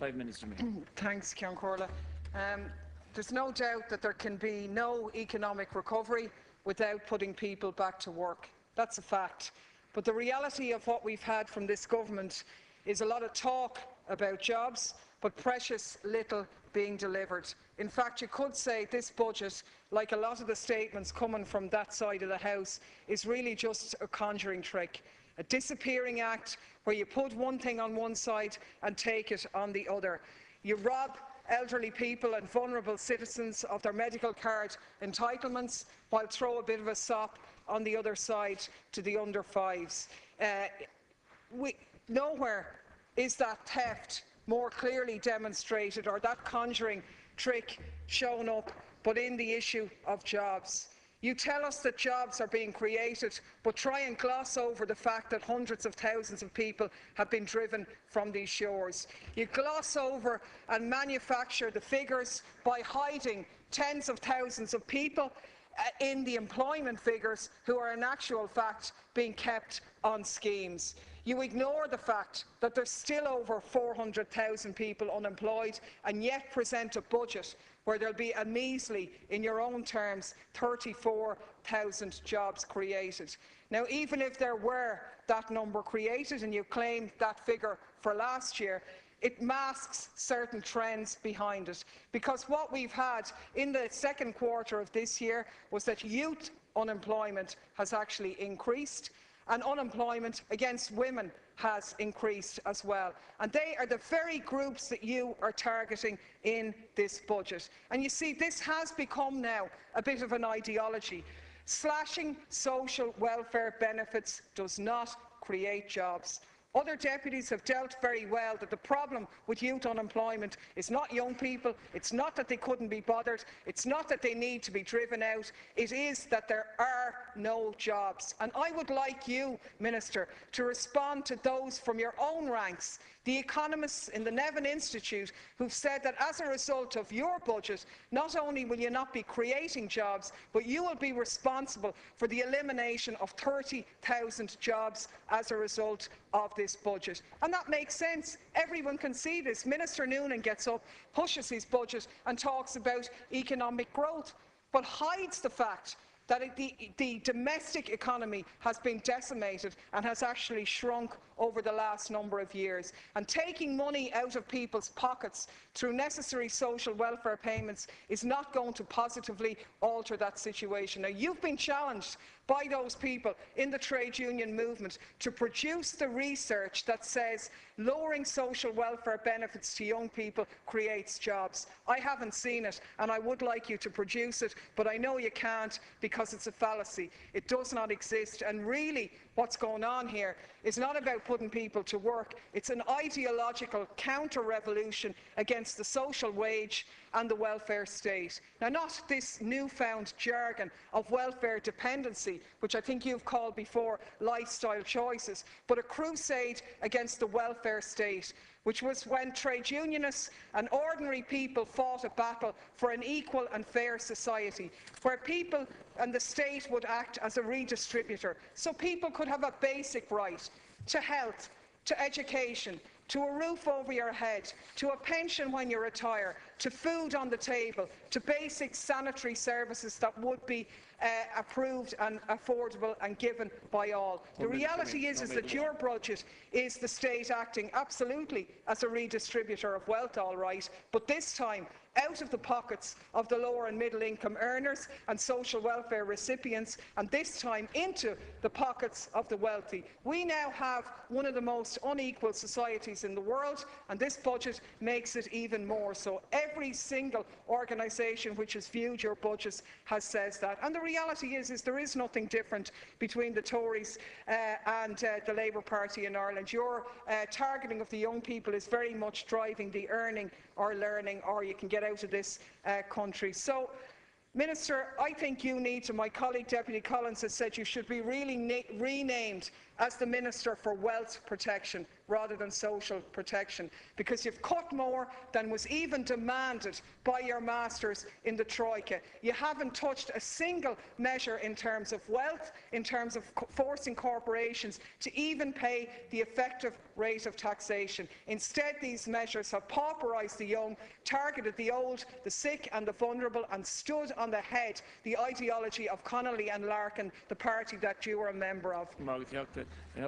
5 minutes remaining. Thanks, Ceann Comhairle. There's no doubt that there can be no economic recovery without putting people back to work. That's a fact. But the reality of what we've had from this government is a lot of talk about jobs, but precious little being delivered. In fact, you could say this budget, like a lot of the statements coming from that side of the House, is really just a conjuring trick, a disappearing act where you put one thing on one side and take it on the other. You rob elderly people and vulnerable citizens of their medical card entitlements, while throw a bit of a sop on the other side to the under fives. Nowhere is that theft more clearly demonstrated, or that conjuring trick shown up, but in the issue of jobs. You tell us that jobs are being created, but try and gloss over the fact that hundreds of thousands of people have been driven from these shores. You gloss over and manufacture the figures by hiding tens of thousands of people in the employment figures who are in actual fact being kept on schemes. You ignore the fact that there's still over 400,000 people unemployed, and yet present a budget where there'll be a measly, in your own terms, 34,000 jobs created. Now, even if there were that number created, and you claim that figure for last year, it masks certain trends behind it. Because what we've had in the second quarter of this year was that youth unemployment has actually increased, and unemployment against women has increased as well. And they are the very groups that you are targeting in this budget. And you see, this has become now a bit of an ideology. Slashing social welfare benefits does not create jobs. Other deputies have dealt very well that the problem with youth unemployment is not young people, it's not that they couldn't be bothered, it's not that they need to be driven out, it is that there are no jobs. And I would like you, Minister, to respond to those from your own ranks, the economists in the Nevin Institute, who've said that as a result of your budget, not only will you not be creating jobs, but you will be responsible for the elimination of 30,000 jobs as a result of this budget. And that makes sense. Everyone can see this. Minister Noonan gets up, pushes his budget and talks about economic growth, but hides the fact that the domestic economy has been decimated and has actually shrunk over the last number of years. And taking money out of people's pockets through necessary social welfare payments is not going to positively alter that situation. Now, you've been challenged by those people in the trade union movement to produce the research that says lowering social welfare benefits to young people creates jobs. I haven't seen it, and I would like you to produce it, but I know you can't because it's a fallacy. It does not exist, and really what's going on here is not about putting people to work. It's an ideological counter-revolution against the social wage and the welfare state. Now, not this newfound jargon of welfare dependency, which I think you've called before lifestyle choices, but a crusade against the welfare state, which was when trade unionists and ordinary people fought a battle for an equal and fair society, where people and the state would act as a redistributor, so people could have a basic right to health, to education, to a roof over your head, to a pension when you retire, to food on the table, to basic sanitary services that would be approved and affordable and given by all. The reality is that your budget is the state acting absolutely as a redistributor of wealth, all right, but this time out of the pockets of the lower and middle income earners and social welfare recipients, and this time into the pockets of the wealthy. We now have one of the most unequal societies in the world, and this budget makes it even more so. Every single organisation which has viewed your budgets has said that. And the reality is there is nothing different between the Tories and the Labour Party in Ireland. Your targeting of the young people is very much driving the earning or learning, or you can get out of this country. So, Minister, I think you need to, my colleague Deputy Collins has said, you should be really renamed as the Minister for Wealth Protection rather than social protection, because you've cut more than was even demanded by your masters in the Troika. You haven't touched a single measure in terms of wealth, in terms of forcing corporations to even pay the effective rate of taxation. Instead, these measures have pauperised the young, targeted the old, the sick and the vulnerable, and stood on the head the ideology of Connolly and Larkin, the party that you were a member of.